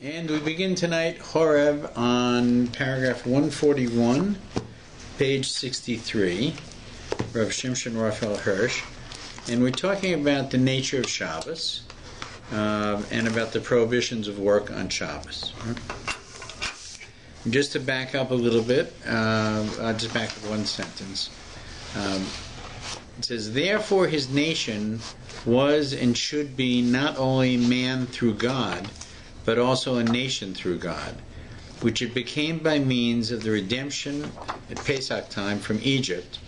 And we begin tonight Horeb on paragraph 141, page 63, Rav Samson Raphael Hirsch. And we're talking about the nature of Shabbos and about the prohibitions of work on Shabbos. Just to back up a little bit, I'll just back up one sentence. It says, therefore his nation was and should be not only man through God, but also a nation through God, which it became by means of the redemption at Pesach time from Egypt,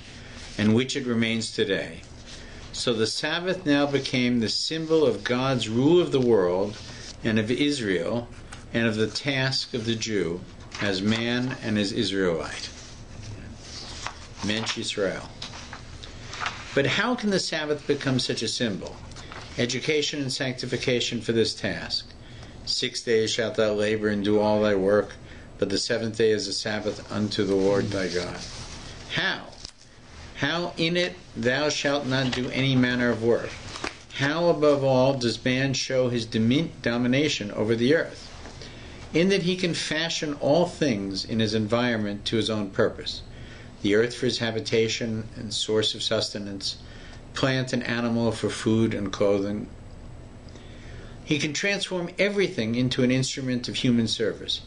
and which it remains today. So the Sabbath now became the symbol of God's rule of the world, and of Israel, and of the task of the Jew, as man and as Israelite. Mensch Yisrael. But how can the Sabbath become such a symbol? Education and sanctification for this task. 6 days shalt thou labor and do all thy work, but the seventh day is a Sabbath unto the Lord thy God. How? How in it thou shalt not do any manner of work? How above all does man show his domination over the earth? In that he can fashion all things in his environment to his own purpose. The earth for his habitation and source of sustenance, plant and animal for food and clothing. He can transform everything into an instrument of human service.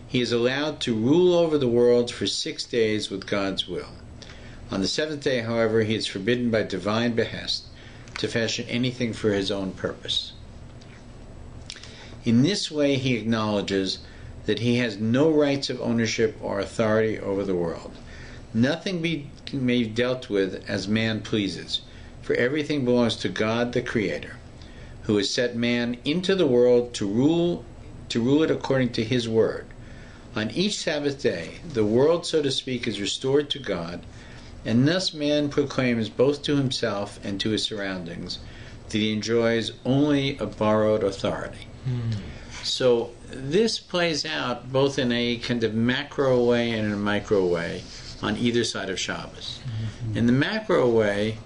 He is allowed to rule over the world for 6 days with God's will. On the seventh day, however, he is forbidden by divine behest to fashion anything for his own purpose. In this way, he acknowledges that he has no rights of ownership or authority over the world. Nothing may be dealt with as man pleases, for everything belongs to God the Creator, who has set man into the world to rule it according to his word. On each Sabbath day, the world, so to speak, is restored to God, and thus man proclaims both to himself and to his surroundings that he enjoys only a borrowed authority. So this plays out both in a kind of macro way and in a micro way on either side of Shabbos. In the macro way,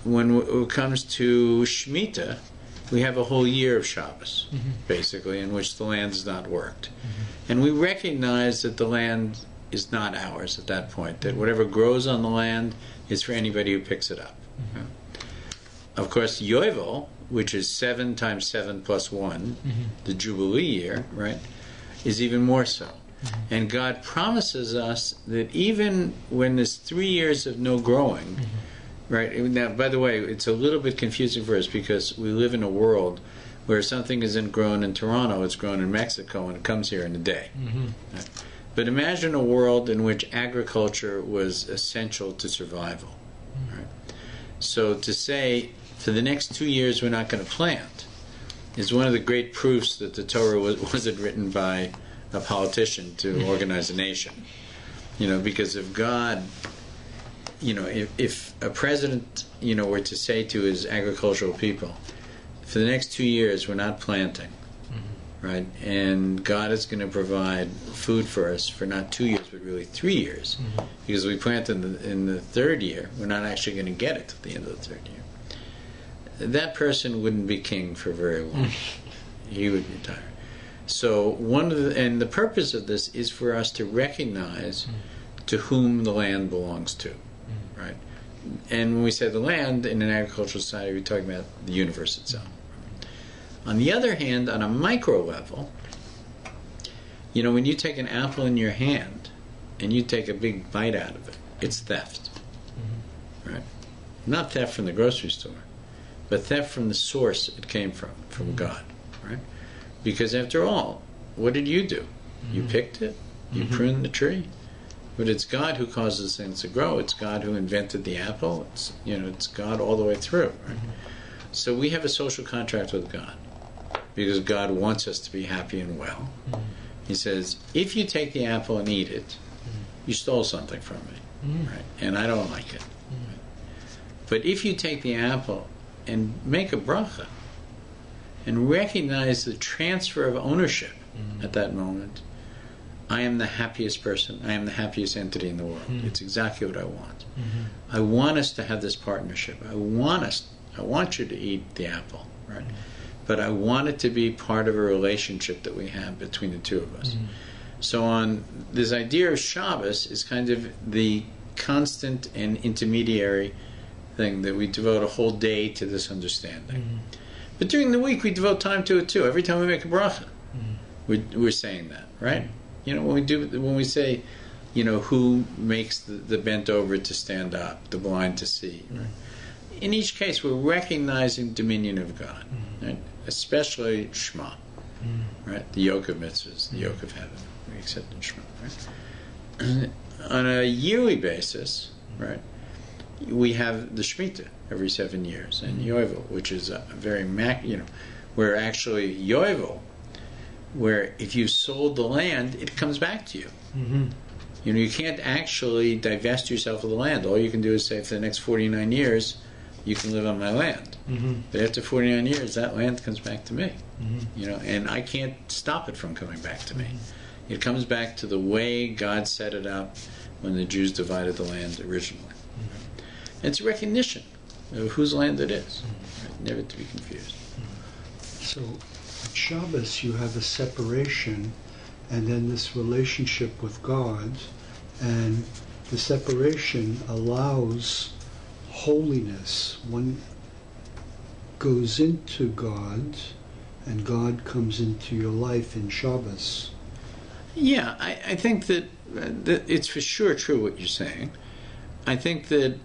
when it comes to Shemitah, we have a whole year of Shabbos, basically, in which the land is not worked. And we recognize that the land is not ours at that point, that whatever grows on the land is for anybody who picks it up. Of course, Yovel, which is 7 times 7 plus 1, the Jubilee year, right, is even more so. And God promises us that even when there's 3 years of no growing, right? Now, by the way, it's a little bit confusing for us because we live in a world where something isn't grown in Toronto, it's grown in Mexico, and it comes here in a day. Right? But imagine a world in which agriculture was essential to survival. Right? So to say, for the next 2 years we're not going to plant is one of the great proofs that the Torah wasn't written by a politician to organize a nation. Because if God... if a president, were to say to his agricultural people, for the next 2 years we're not planting, right? And God is going to provide food for us for not 2 years, but really 3 years, because we plant in the third year, we're not actually going to get it at the end of the third year. That person wouldn't be king for very long. He would retire. So the purpose of this is for us to recognize to whom the land belongs to. Right? And when we say the land in an agricultural society, we're talking about the universe itself. On the other hand, on a micro level, when you take an apple in your hand and you take a big bite out of it, it's theft. Right? Not theft from the grocery store, but theft from the source it came from God. Right? Because after all, what did you do? You picked it? You pruned the tree? But it's God who causes things to grow. It's God who invented the apple. It's God all the way through. Right? So we have a social contract with God because God wants us to be happy and well. He says, if you take the apple and eat it, you stole something from me, right? And I don't like it. Right? But if you take the apple and make a bracha and recognize the transfer of ownership at that moment, I am the happiest person. I am the happiest entity in the world. It's exactly what I want. I want us to have this partnership. I want you to eat the apple, right? but I want it to be part of a relationship that we have between the two of us. Mm-hmm. So on this idea of Shabbos is kind of the constant and intermediary thing that we devote a whole day to this understanding. Mm-hmm. But during the week we devote time to it too. Every time we make a bracha, Mm-hmm. we're saying that, right? You know, when we say, you know, who makes the bent over to stand up, the blind to see, right? In each case, we're recognizing dominion of God, right? Especially Shema, right? The yoke of mitzvahs, the yoke of heaven. We accept in Shema, right? On a yearly basis, right, we have the Shemitah every 7 years, and Yovel, which is a very, where actually Yovel, where if you sold the land, it comes back to you. Mm-hmm. You know, you can't actually divest yourself of the land. All you can do is say, for the next 49 years, you can live on my land. Mm-hmm. But after 49 years, that land comes back to me. Mm-hmm. You know, and I can't stop it from coming back to me. Mm-hmm. It comes back to the way God set it up when the Jews divided the land originally. Mm-hmm. It's a recognition of whose land it is, right? Never to be confused. So at Shabbos you have a separation and then this relationship with God, and the separation allows holiness. One goes into God and God comes into your life in Shabbos. Yeah, I think that it's for sure true what you're saying. I think that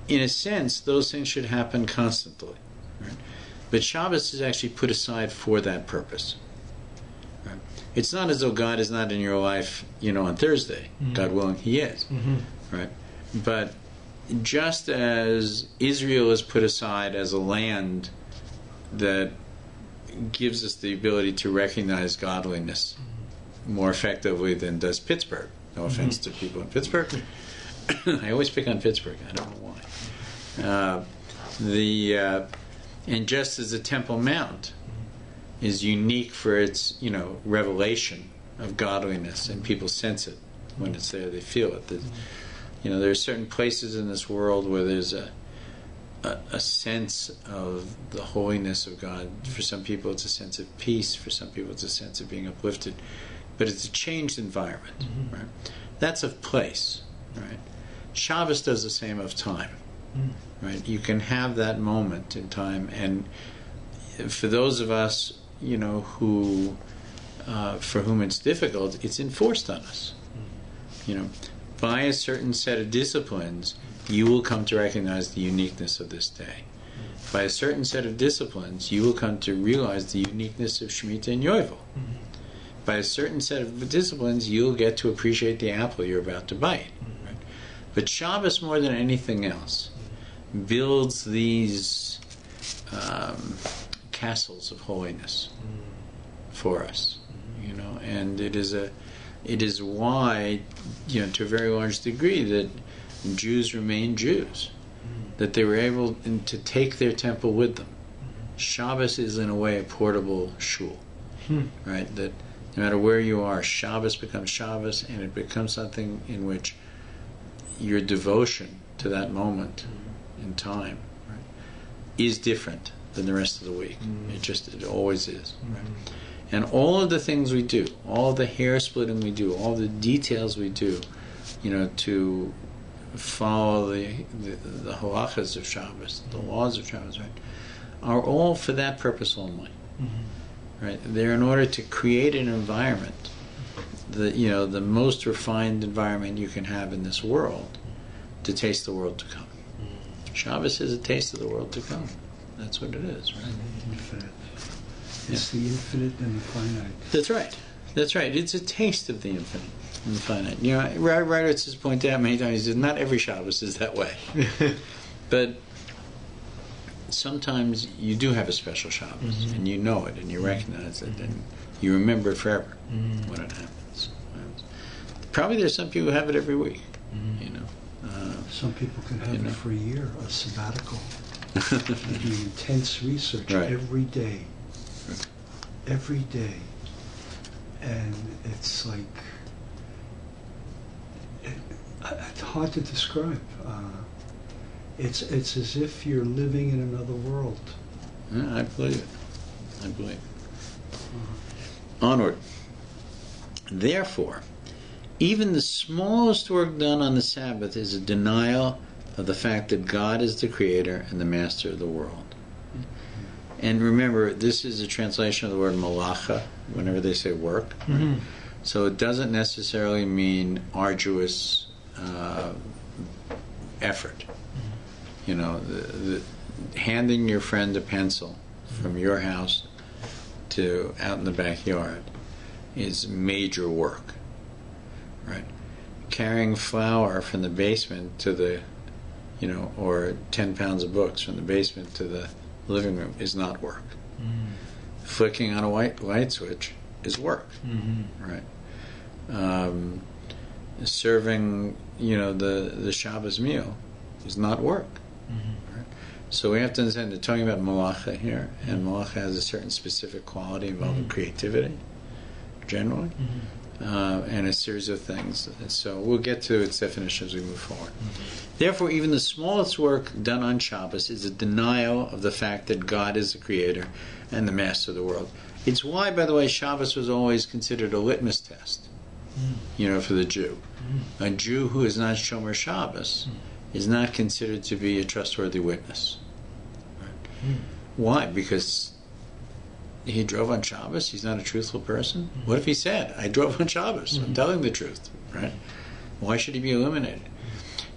in a sense those things should happen constantly, right? But Shabbos is actually put aside for that purpose. Right? It's not as though God is not in your life, you know, on Thursday. Mm-hmm. God willing, He is. Mm-hmm. Right? But just as Israel is put aside as a land that gives us the ability to recognize godliness more effectively than does Pittsburgh. No offense to people in Pittsburgh. I always pick on Pittsburgh. I don't know why. And just as the Temple Mount is unique for its, you know, revelation of godliness, and people sense it when it's there, they feel it. You know, there are certain places in this world where there's a sense of the holiness of God. For some people it's a sense of peace, for some people it's a sense of being uplifted, but it's a changed environment, right? That's of place, right? Shabbos does the same of time, right? You can have that moment in time, and for those of us, you know, who for whom it's difficult, it's enforced on us. You know, by a certain set of disciplines, you will come to recognize the uniqueness of this day. By a certain set of disciplines, you will come to realize the uniqueness of Shemitah and Yovel. By a certain set of disciplines, you'll get to appreciate the apple you're about to bite. Right? But Shabbos, more than anything else, builds these castles of holiness for us. You know, and it is why, you know, to a very large degree, that Jews remain Jews, that they were able to take their temple with them. Shabbos is in a way a portable shul, right? That no matter where you are, Shabbos becomes Shabbos, and it becomes something in which your devotion to that moment in time, right, is different than the rest of the week. It always is, right? And all of the things we do, all the hair splitting we do, all the details we do, you know, to follow the halachas of Shabbos, the laws of Shabbos, right, are all for that purpose only. Right? They're in order to create an environment, the most refined environment you can have in this world, to taste the world to come. Shabbos is a taste of the world to come. That's what it is, right? Infinite. It's the infinite and the finite. That's right. That's right. It's a taste of the infinite and the finite. You know, Ryder's has pointed out many times, he says, not every Shabbos is that way. But sometimes you do have a special Shabbos, and you know it, and you recognize it, and you remember it forever when it happens. Probably there's some people who have it every week, you know. Some people can have it for a year, a sabbatical. Do intense research every day. Every day. And it's like, it's hard to describe. It's as if you're living in another world. Yeah, I believe it. I believe. Onward. Therefore, even the smallest work done on the Sabbath is a denial of the fact that God is the creator and the master of the world. And remember, this is a translation of the word malacha, whenever they say work. Mm-hmm. Right? So it doesn't necessarily mean arduous effort. You know, the handing your friend a pencil from your house to out in the backyard is major work, right? Carrying flour from the basement to the, or 10 pounds of books from the basement to the living room is not work. Flicking on a white light switch is work, right? Serving, the Shabbos meal is not work. Right? So we have to understand they're talking about malacha here, and malacha has a certain specific quality involving creativity, generally, and a series of things. So we'll get to its definition as we move forward. Therefore, even the smallest work done on Shabbos is a denial of the fact that God is the creator and the master of the world. It's why, by the way, Shabbos was always considered a litmus test, for the Jew. A Jew who is not Shomer Shabbos is not considered to be a trustworthy witness. Right? Why? Because he drove on Shabbos? He's not a truthful person? What if he said, I drove on Shabbos, I'm telling the truth, right? Why should he be eliminated?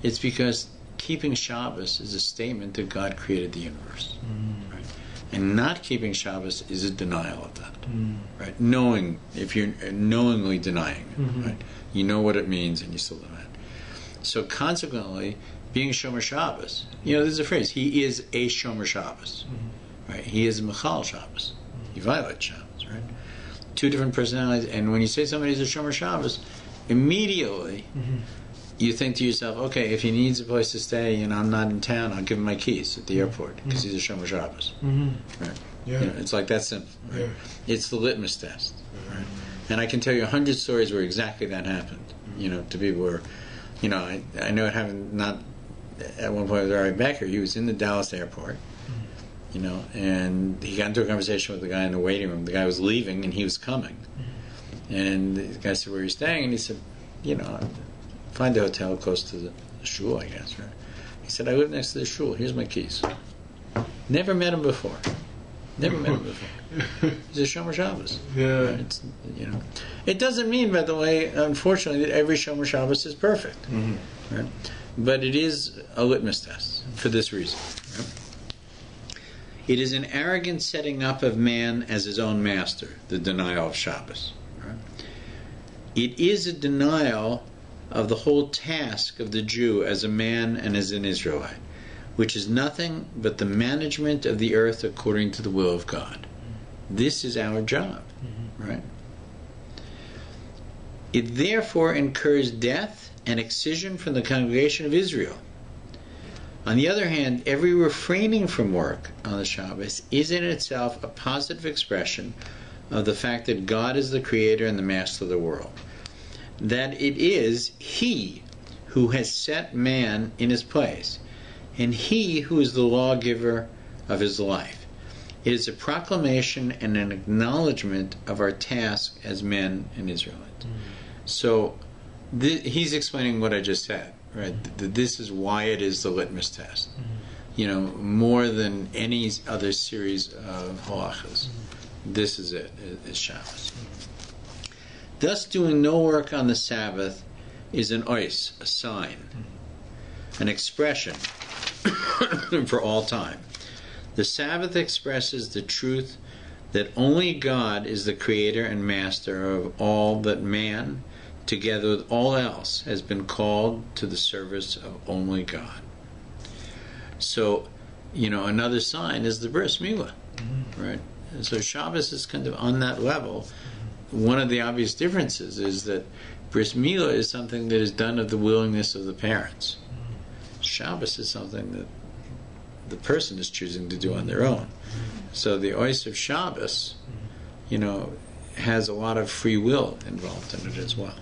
It's because keeping Shabbos is a statement that God created the universe. Right? And not keeping Shabbos is a denial of that. Right? If you're knowingly denying it, right? You know what it means and you still deny it. So consequently, being Shomer Shabbos, there's a phrase, he is a Shomer Shabbos. Right? He is a Mechal Shabbos. He violates Shabbos, right? Two different personalities, and when you say somebody's a Shomer Shabbos, immediately you think to yourself, okay, if he needs a place to stay and I'm not in town, I'll give him my keys at the airport because he's a Shomer Shabbos. Right? Yeah. It's like that simple. Right? Yeah. It's the litmus test. Right? And I can tell you 100 stories where exactly that happened. To people where, I know it happened not at one point with Rabbi Becker. He was in the Dallas airport, and he got into a conversation with the guy in the waiting room. The guy was leaving and he was coming. And the guy said, where are you staying? And he said, find a hotel close to the shul, I guess, right? He said, I live next to the shul. Here's my keys. Never met him before. He's a Shomer Shabbos. Yeah. Right? It doesn't mean, by the way, unfortunately, that every Shomer Shabbos is perfect. Right? But it is a litmus test for this reason. Right? It is an arrogant setting up of man as his own master, the denial of Shabbos. Right? It is a denial of the whole task of the Jew as a man and as an Israelite, which is nothing but the management of the earth according to the will of God. This is our job, right? It therefore incurs death and excision from the congregation of Israel. On the other hand, every refraining from work on the Shabbos is in itself a positive expression of the fact that God is the creator and the master of the world. That it is He who has set man in his place, and He who is the lawgiver of his life. It is a proclamation and an acknowledgement of our task as men and Israelites. So he's explaining what I just said, right? This is why it is the litmus test. More than any other series of halachas. This is it, is Shabbos. Thus doing no work on the Sabbath is an ois, a sign, an expression for all time. The Sabbath expresses the truth that only God is the creator and master of all, that man, together with all else, has been called to the service of only God. So, another sign is the bris milah, right? And so Shabbos is kind of on that level. One of the obvious differences is that bris milah is something that is done of the willingness of the parents. Shabbos is something that the person is choosing to do on their own. So the ois of Shabbos, has a lot of free will involved in it as well.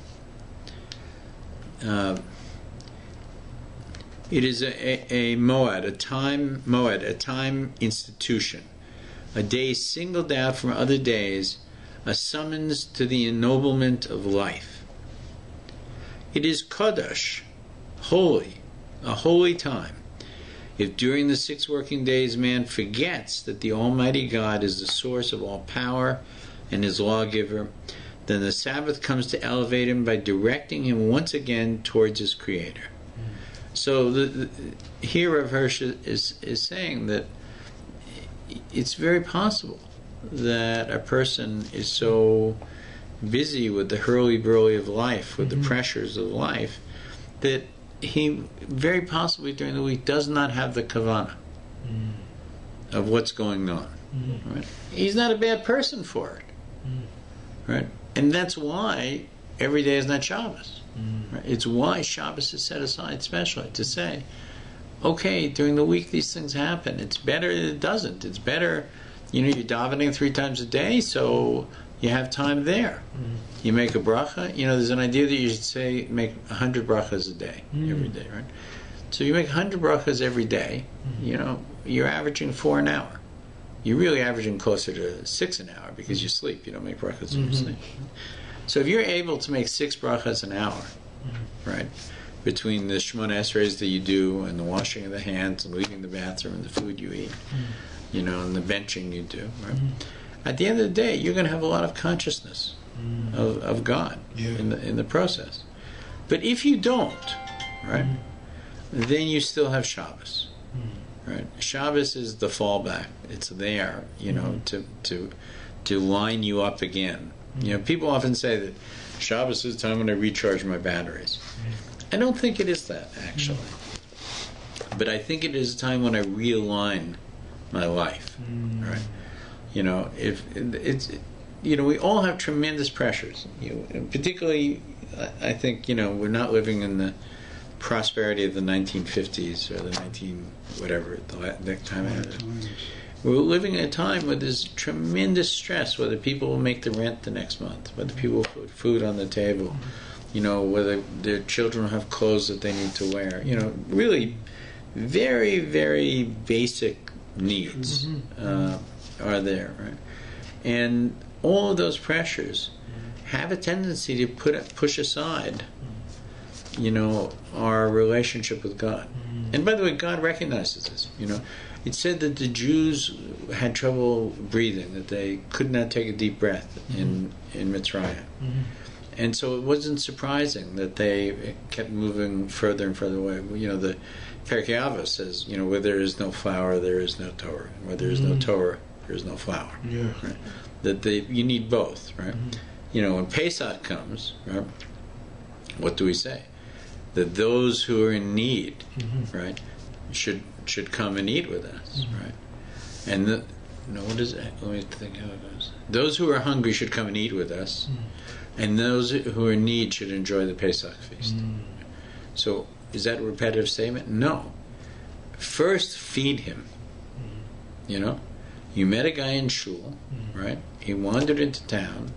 It is a moed, a time institution, a day singled out from other days, a summons to the ennoblement of life. It is Kodesh, holy, a holy time. If during the 6 working days man forgets that the Almighty God is the source of all power and his lawgiver, then the Sabbath comes to elevate him by directing him once again towards his Creator. So here Rav Hirsch is saying that it's very possible that a person is so busy with the hurly-burly of life, with the pressures of life, that he very possibly during the week does not have the kavanah of what's going on. Right? He's not a bad person for it. Right? And that's why every day is not Shabbos. Right? It's why Shabbos is set aside specially, to say, okay, during the week these things happen. It's better it doesn't. It's better, you're davening 3 times a day, so you have time there. You make a bracha. There's an idea that you should make 100 brachas a day, every day, right? So you make 100 brachas every day, you're averaging 4 an hour. You're really averaging closer to 6 an hour because you sleep. You don't make brachas when you sleep. So if you're able to make 6 brachas an hour, right, between the Shemona Esrei that you do and the washing of the hands and leaving the bathroom and the food you eat, and the benching you do, right? At the end of the day, you're going to have a lot of consciousness of God in the process. But if you don't, right, then you still have Shabbos. Right? Shabbos is the fallback. It's there, to line you up again. People often say that Shabbos is the time when I recharge my batteries. I don't think it is that, actually. But I think it is a time when I realign my life. Right? If it's, we all have tremendous pressures. Particularly, I think, we're not living in the prosperity of the 1950s or the 19 whatever the time I had it. We're living in a time where there's tremendous stress, whether people will make the rent the next month, whether people will put food on the table, whether their children will have clothes that they need to wear. Really very, very basic needs are there, right? And all of those pressures have a tendency to push aside our relationship with God. And by the way, God recognizes this. It said that the Jews had trouble breathing, that they could not take a deep breath in Mitzrayim. And so it wasn't surprising that they kept moving further and further away. The Perkei Avos says, where there is no flour, there is no Torah. Where there is no Torah, there is no flour. Right? That you need both, right? When Pesach comes, right, what do we say? That those who are in need, right, should come and eat with us, right? And what is it? Let me think how it goes. Those who are hungry should come and eat with us, and those who are in need should enjoy the Pesach feast. So, is that a repetitive statement? No. First, feed him. You met a guy in shul, right? He wandered into town.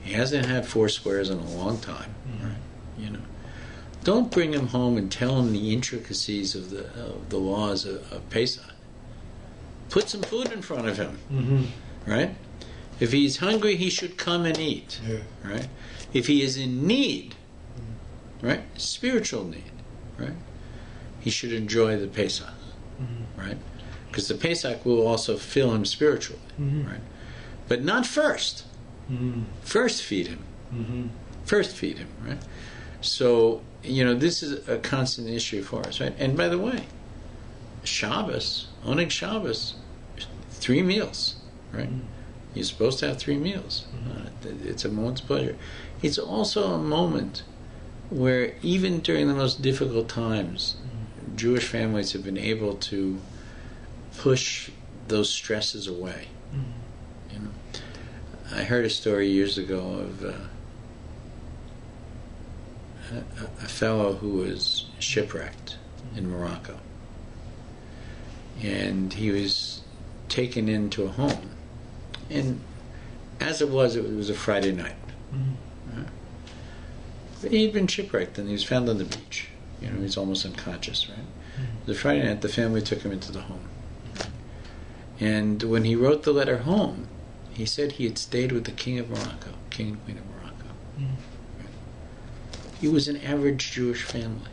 He hasn't had 4 squares in a long time, right? Don't bring him home and tell him the intricacies of the laws of Pesach. Put some food in front of him, right? If he's hungry, he should come and eat, right? If he is in need, right, spiritual need, right, he should enjoy the Pesach, right? Because the Pesach will also fill him spiritually, right? But not first. First feed him. First feed him, right? So, this is a constant issue for us, right? And by the way, Shabbos, Oneg Shabbos, 3 meals, right? You're supposed to have 3 meals. It's a moment's pleasure. It's also a moment where even during the most difficult times, Jewish families have been able to push those stresses away. I heard a story years ago of a fellow who was shipwrecked in Morocco, and he was taken into a home, and as it was a Friday night. But he'd been shipwrecked and he was found on the beach. He's almost unconscious, right? The Friday night, the family took him into the home, And when he wrote the letter home, he said he had stayed with the King of Morocco, King and Queen of Morocco. Right? He was an average Jewish family.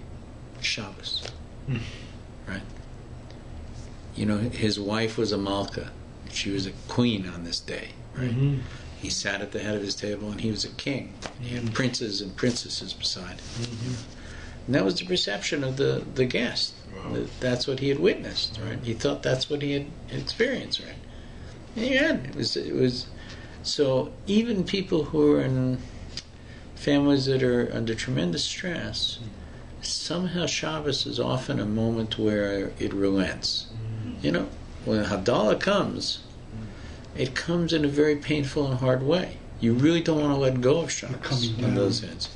Shabbos. Right? You know, his wife was a Malka. She was a queen on this day. Right? He sat at the head of his table and he was a king. He had princes and princesses beside him. And that was the perception of the guest. Wow. That's what he had witnessed, right? He thought that's what he had experienced, right? And yeah, it was. So even people who are in families that are under tremendous stress, somehow Shabbos is often a moment where it relents. You know, when Havdalah comes, it comes in a very painful and hard way. You really don't want to let go of Shabbos in those ends.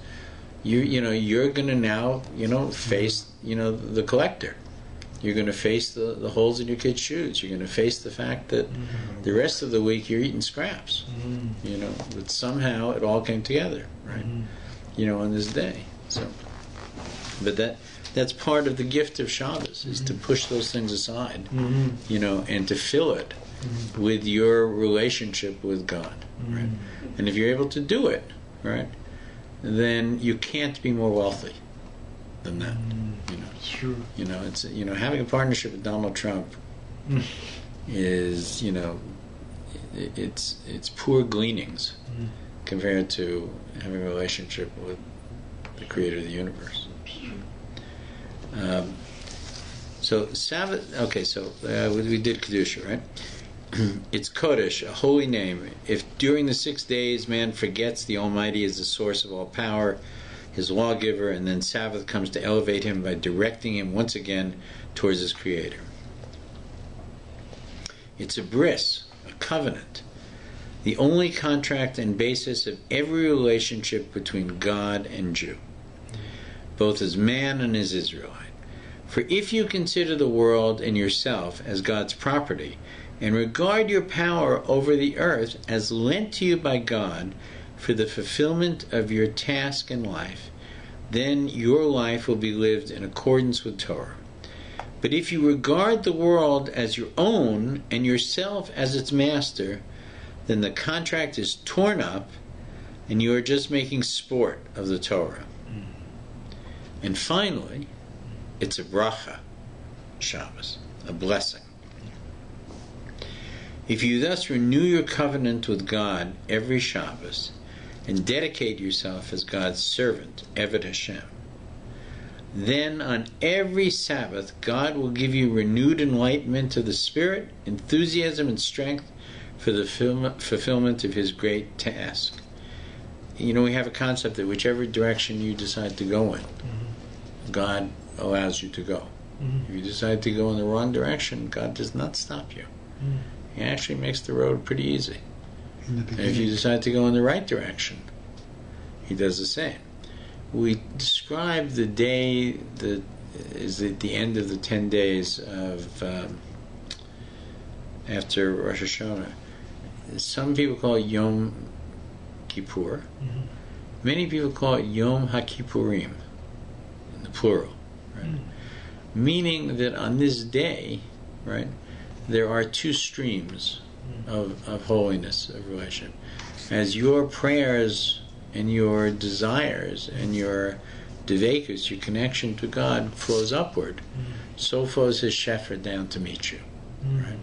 You're going to now, face, the collector. You're going to face the holes in your kids' shoes. You're going to face the fact that the rest of the week you're eating scraps. But somehow it all came together, right? On this day. So, but that's part of the gift of Shabbos, is to push those things aside, and to fill it with your relationship with God, right? And if you're able to do it, right, then you can't be more wealthy than that. Sure. It's having a partnership with Donald Trump is it's poor gleanings compared to having a relationship with the Creator of the universe. So Sabbath. Okay, so we did Kedusha, right? It's Kodesh, a holy name. If during the 6 days man forgets the Almighty as the source of all power, his lawgiver, and then Sabbath comes to elevate him by directing him once again towards his Creator. It's a bris, a covenant, the only contract and basis of every relationship between God and Jew, both as man and as Israelite. For if you consider the world and yourself as God's property, and regard your power over the earth as lent to you by God for the fulfillment of your task in life, then your life will be lived in accordance with Torah. But if you regard the world as your own and yourself as its master, then the contract is torn up and you are just making sport of the Torah. And finally, it's a bracha, Shabbos, a blessing. If you thus renew your covenant with God every Shabbos and dedicate yourself as God's servant, Eved Hashem, then on every Sabbath God will give you renewed enlightenment of the Spirit, enthusiasm and strength for the fulfillment of His great task. We have a concept that whichever direction you decide to go in, God allows you to go. If you decide to go in the wrong direction, God does not stop you. He actually makes the road pretty easy. And if you decide to go in the right direction, He does the same. We describe the day that is at the end of the 10 days of after Rosh Hashanah. Some people call it Yom Kippur. Many people call it Yom HaKippurim, in the plural, right? Meaning that on this day, right, there are two streams of holiness, of relation. As your prayers and your desires and your devekus, your connection to God, flows upward, so flows His shepherd down to meet you. Right?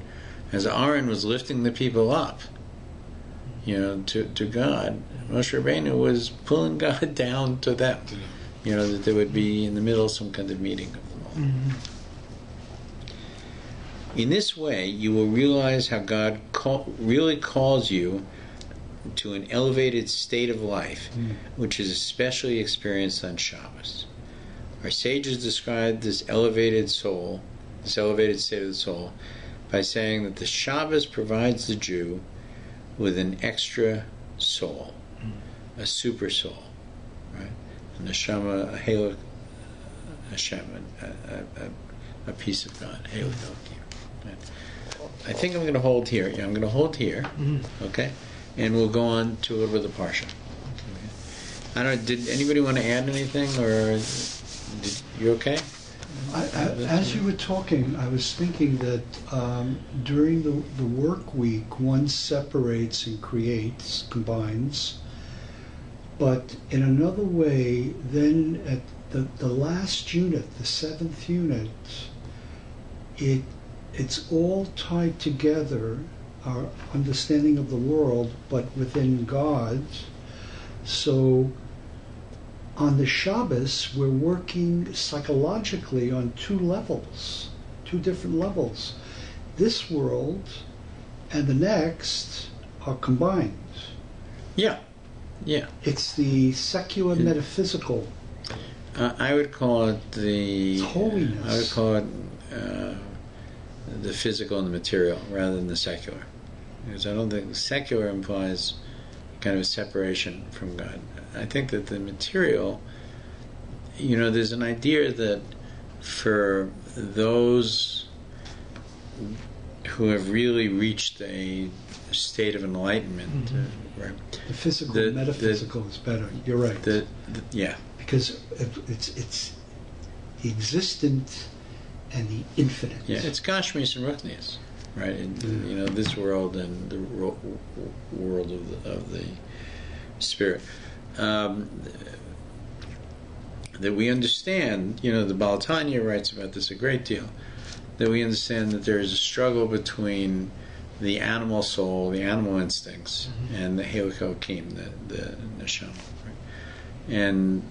As Aaron was lifting the people up, to God, Moshe Rabbeinu was pulling God down to them. That there would be in the middle some kind of meeting of them all. In this way, you will realize how God really calls you to an elevated state of life, which is especially experienced on Shabbos. Our sages described this elevated state of the soul, by saying that the Shabbos provides the Jew with an extra soul, a super soul, right? A neshama, a halak Hashem, a piece of God, halak Elokim. I think I'm going to hold here. Yeah, I'm going to hold here, okay? And we'll go on to a little bit of the Parsha. Okay. I don't know, did anybody want to add anything, or you okay? As you were talking, I was thinking that during the work week, one separates and creates, combines, but in another way, then at the last unit, the 7th unit, it's all tied together, our understanding of the world, but within God. So on the Shabbos, we're working psychologically on 2 levels, 2 different levels. This world and the next are combined. Yeah, yeah. It's the secular metaphysical. I would call it the holiness. I would call it the physical and the material rather than the secular, because I don't think the secular implies kind of a separation from God. I think that the material, there's an idea that for those who have really reached a state of enlightenment, right? The physical, metaphysical is better. You're right. Yeah. Because it's the existent and the infinite. Yeah, it's Gashmis and Ruchnius, right? In this world and the world of the spirit. That we understand, the Baal Tanya writes about this a great deal, that we understand that there is a struggle between the animal soul, the animal instincts, and the Helik the Neshama. Right? And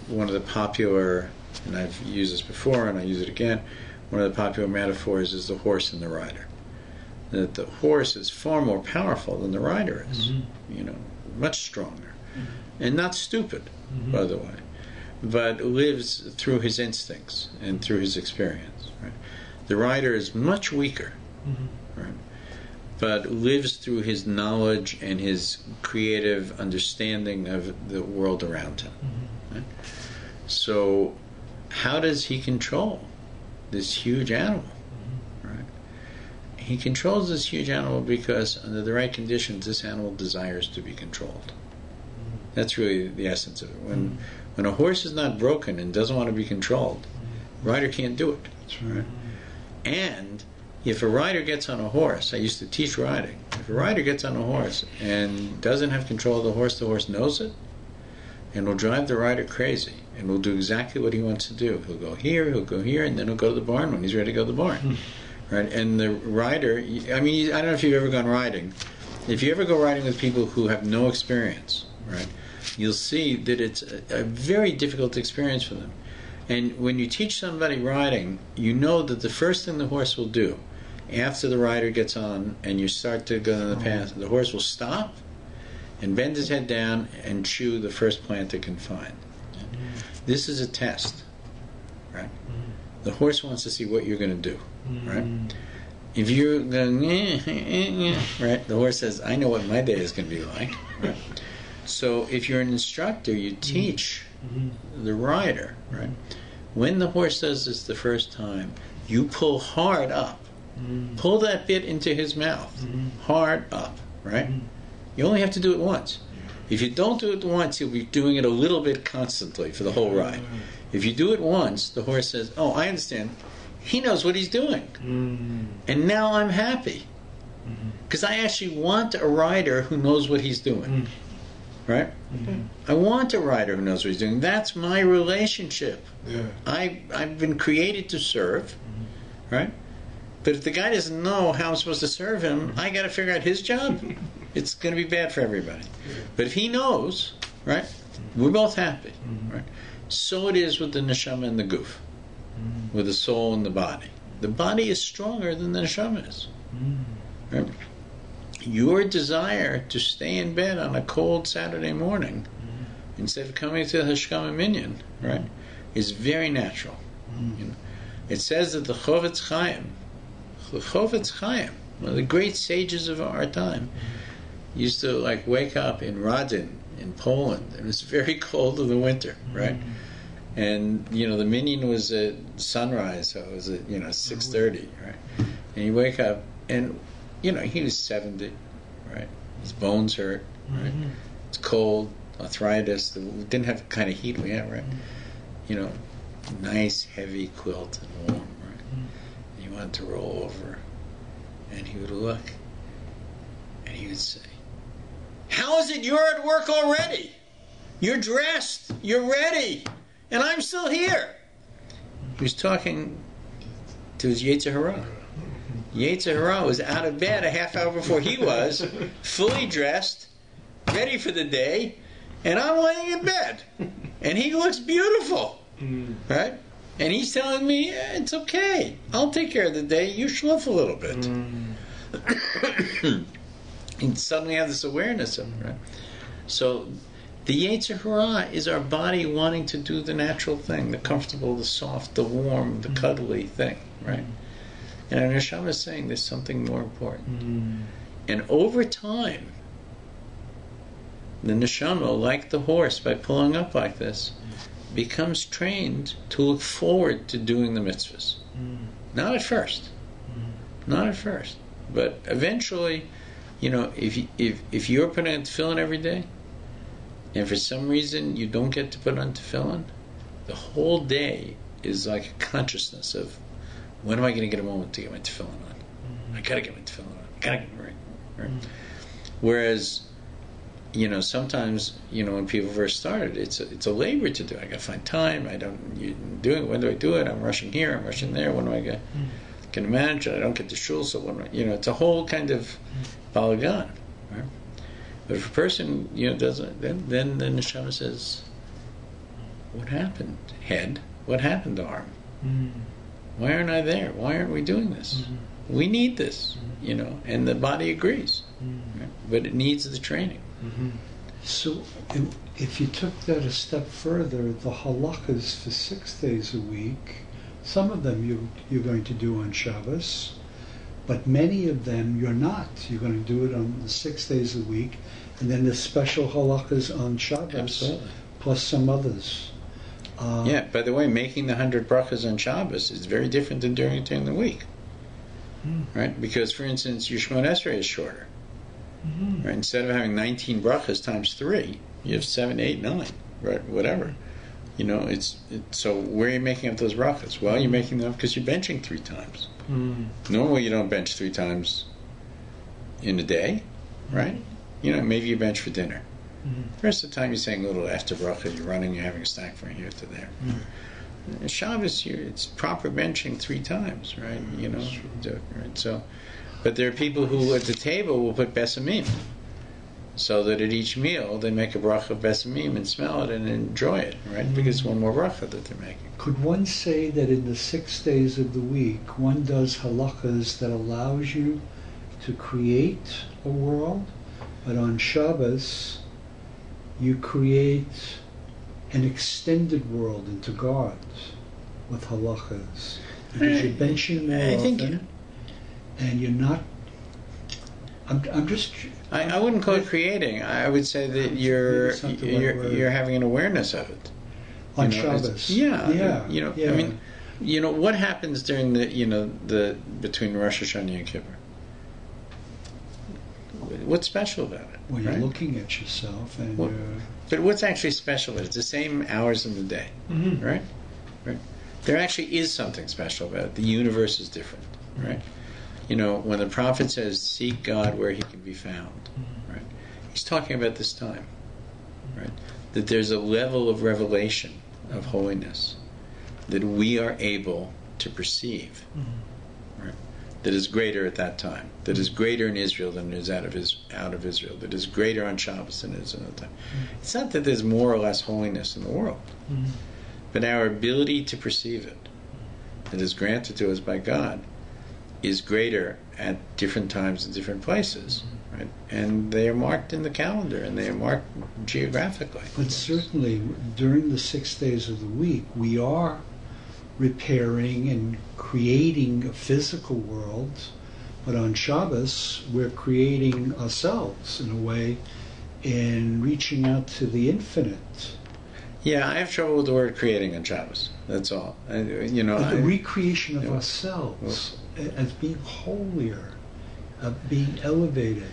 one of the popular, and I've used this before and I use it again, one of the popular metaphors is the horse and the rider. That the horse is far more powerful than the rider is, much stronger, and not stupid, by the way, but lives through his instincts and through his experience. Right? The rider is much weaker, right? But lives through his knowledge and his creative understanding of the world around him. Right? So, how does he control this huge animal? Right? He controls this huge animal because under the right conditions, this animal desires to be controlled. That's really the essence of it. When a horse is not broken and doesn't want to be controlled, the rider can't do it. That's right. And if a rider gets on a horse, I used to teach riding, if a rider gets on a horse and doesn't have control of the horse knows it, and will drive the rider crazy, and will do exactly what he wants to do. He'll go here, and then he'll go to the barn when he's ready to go to the barn. Right? And the rider, I don't know if you've ever gone riding. If you ever go riding with people who have no experience, right, you'll see that it's a very difficult experience for them. And when you teach somebody riding, you know that the first thing the horse will do, after the rider gets on and you start to go down the path, the horse will stop and bend his head down and chew the first plant it can find. This is a test, right? The horse wants to see what you're going to do, right? If you're going, right, the horse says, I know what my day is going to be like, right? So if you're an instructor, you teach the rider, right? When the horse does this the first time, you pull hard up. Pull that bit into his mouth, hard up, right? You only have to do it once. If you don't do it once, you'll be doing it a little bit constantly for the whole ride. If you do it once, the horse says, oh, I understand. He knows what he's doing. And now I'm happy. Because I actually want a rider who knows what he's doing. Right? I want a rider who knows what he's doing. That's my relationship. I've been created to serve. Right? But if the guy doesn't know how I'm supposed to serve him, I got to figure out his job. It's going to be bad for everybody. But if he knows, right, we're both happy. Right? So it is with the neshama and the guf, with the soul and the body. The body is stronger than the neshama is. Right? Your desire to stay in bed on a cold Saturday morning instead of coming to the Hashkama Minyan, right, is very natural. It says that the Chovetz Chaim, one of the great sages of our time, used to wake up in Radin in Poland, and it was very cold in the winter, right? And the minyan was at sunrise, so it was at 6:30, right? And you wake up, and he was 70, right? His bones hurt, right? It's cold, arthritis. We didn't have the kind of heat we have, right? nice heavy quilt and warm, right? And he wanted to roll over, and he would look, and he would say, "How is it you're at work already? You're dressed, you're ready, and I'm still here." He was talking to his Yetzer Hara. Yetzer Hara was out of bed a half hour before he was, fully dressed, ready for the day, and I'm laying in bed. And he looks beautiful, right? And he's telling me, it's okay. I'll take care of the day. You schluff a little bit. And suddenly have this awareness of it, right? So the Yetzer Hara is our body wanting to do the natural thing, the comfortable, the soft, the warm, the cuddly thing, right? And our neshama is saying there's something more important. And over time, the neshama, like the horse, by pulling up like this, becomes trained to look forward to doing the mitzvahs. Not at first. Not at first. But eventually, you know, if you're putting on tefillin every day, and for some reason you don't get to put on tefillin, the whole day is like a consciousness of, when am I going to get a moment to get my tefillin on? I got to get my tefillin on. I got to get it right. Whereas, you know, sometimes, you know, when people first started, it's a labor to do. I got to find time. When do I do it? I'm rushing here. I'm rushing there. When do I get to manage it? I don't get to shul, so when you know, it's a whole kind of balagan. Right? But if a person, you know, doesn't, then the neshama says, "What happened, head? What happened, arm? Why aren't I there? Why aren't we doing this? We need this, you know." And the body agrees, right? But it needs the training. So, if you took that a step further, the halakhas for 6 days a week, some of them you're going to do on Shabbos, but many of them you're not. You're going to do it on the 6 days a week, and then there's special halakhas on Shabbos, Absolutely. plus some others. Yeah, by the way, making the 100 brachas on Shabbos is very different than doing it during the week. Right? Because, for instance, your Shemona Esrei is shorter. Right? Instead of having 19 brachas times 3, you have 7, 8, 9, right? Whatever. You know, so where are you making up those brachas? Well, you're making them up because you're benching 3 times. Normally you don't bench 3 times in a day, right? You know, maybe you bench for dinner. The rest of the time you're saying a little after bracha, you're running, you're having a snack from here to there. Shabbos, it's proper benching 3 times, right? You know, right? So, but there are people who at the table will put besamim, so that at each meal they make a bracha of besamim and smell it and enjoy it, right? Because it's one more bracha that they're making. Could one say that in the 6 days of the week, one does halachas that allows you to create a world, but on Shabbos you create an extended world into God with halachas, because you're benching more often, and you're not. I'm just. I wouldn't call it creating. I would say that you're having an awareness of it On Shabbos. Yeah. You know, I mean, you know, what happens during the between Rosh Hashanah and Kippur? What's special about it? When you're looking at yourself and but what's actually special about it? It's the same hours in the day, right? There actually is something special about it. The universe is different, right? You know, when the prophet says, "Seek God where He can be found," right? He's talking about this time, right? That there's a level of revelation of holiness that we are able to perceive, right? That is greater at that time. That is greater in Israel than it is out of Israel. That is greater on Shabbos than it is another time. It's not that there's more or less holiness in the world, but our ability to perceive it, that is granted to us by God, is greater at different times and different places, right? And they are marked in the calendar, and they are marked geographically. But certainly, during the 6 days of the week, we are repairing and creating a physical world, but on Shabbos, we're creating ourselves in a way, in reaching out to the infinite. Yeah, I have trouble with the word creating on Shabbos. That's all. The recreation of ourselves as being holier, being elevated.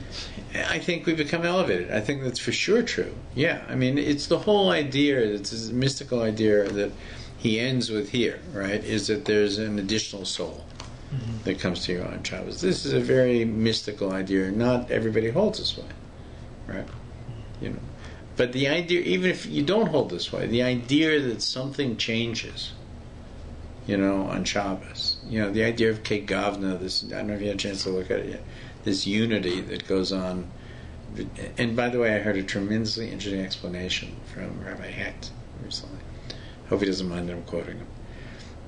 I think we become elevated. I think that's for sure true. Yeah, I mean, it's the whole idea, it's this mystical idea that he ends with here, right, is that there's an additional soul that comes to you on Shabbos. This is a very mystical idea. Not everybody holds this way, right? You know, but the idea, even if you don't hold this way, the idea that something changes, you know, on Shabbos, you know, the idea of Kegavna, this, I don't know if you had a chance to look at it yet, this unity that goes on. And by the way, I heard a tremendously interesting explanation from Rabbi Hecht recently. Hope he doesn't mind that I'm quoting him.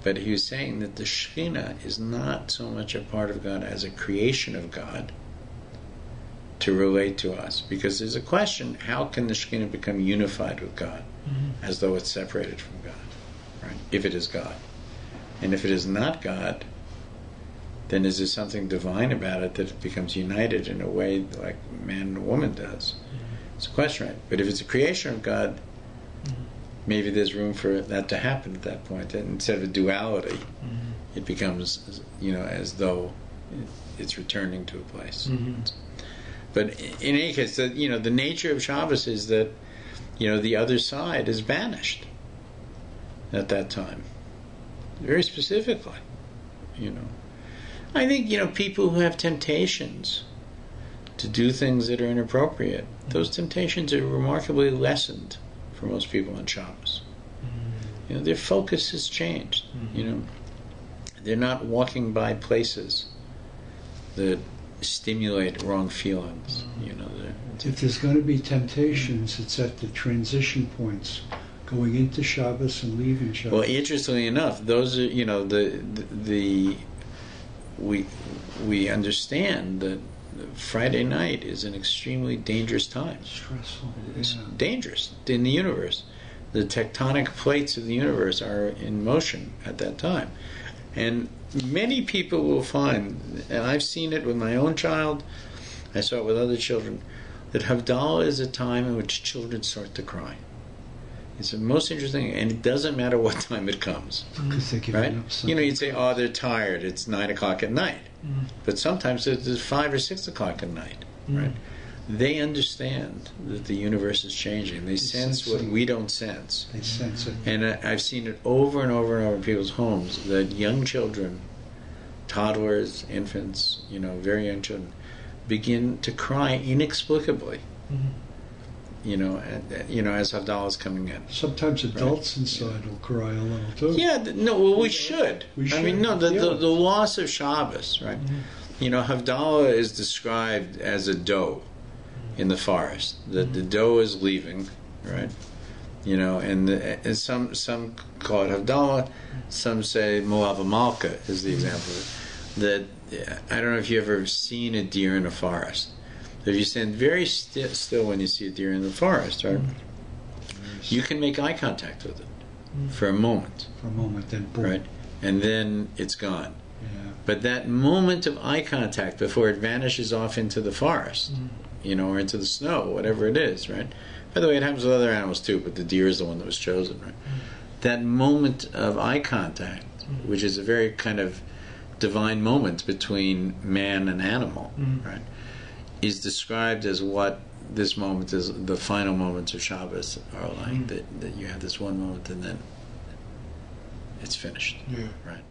But he was saying that the Shekhinah is not so much a part of God as a creation of God to relate to us. Because there's a question, how can the Shekhinah become unified with God as though it's separated from God, right? If it is God. And if it is not God, then is there something divine about it that it becomes united in a way like man and woman does? It's a question, right? But if it's a creation of God, maybe there's room for that to happen at that point. And instead of a duality, it becomes, you know, as though it's returning to a place. But in any case, you know, the nature of Shabbos is that, you know, the other side is banished at that time. Very specifically, you know. I think, you know, people who have temptations to do things that are inappropriate, those temptations are remarkably lessened for most people on Shabbos. You know, their focus has changed. You know, they're not walking by places that stimulate wrong feelings. You know, if there's going to be temptations, it's at the transition points, going into Shabbos and leaving Shabbos. Well, interestingly enough, those are, you know, we understand that Friday night is an extremely dangerous time. Stressful. It's dangerous in the universe. The tectonic plates of the universe are in motion at that time. And many people will find, and I've seen it with my own child, I saw it with other children, that Havdalah is a time in which children start to cry. It's the most interesting, and it doesn't matter what time it comes. Because they're giving right? up something. You know, you'd say, oh, they're tired. It's 9 o'clock at night. But sometimes it's 5 or 6 o'clock at night. Right? They understand that the universe is changing. They sense what we don't sense. They sense it. And I've seen it over and over and over in people's homes, that young children, toddlers, infants, you know, very young children, begin to cry inexplicably. You know, as Havdalah is coming in. Sometimes adults inside will cry a little too. Yeah, no, well, we should. I mean, no, the loss of Shabbos, right? You know, Havdalah is described as a doe in the forest. That the doe is leaving, right? You know, and some call it Havdalah, some say Moav Malka is the example of it. That I don't know if you've ever seen a deer in a forest. If you stand very still when you see a deer in the forest, right? You can make eye contact with it for a moment. For a moment, then boom. Right? And then it's gone. Yeah. But that moment of eye contact before it vanishes off into the forest, you know, or into the snow, whatever it is, right? By the way, it happens with other animals too, but the deer is the one that was chosen, right? That moment of eye contact, which is a very kind of divine moment between man and animal, right? Is described as what this moment is, the final moments of Shabbos are like, that you have this one moment and then it's finished. Yeah. Right.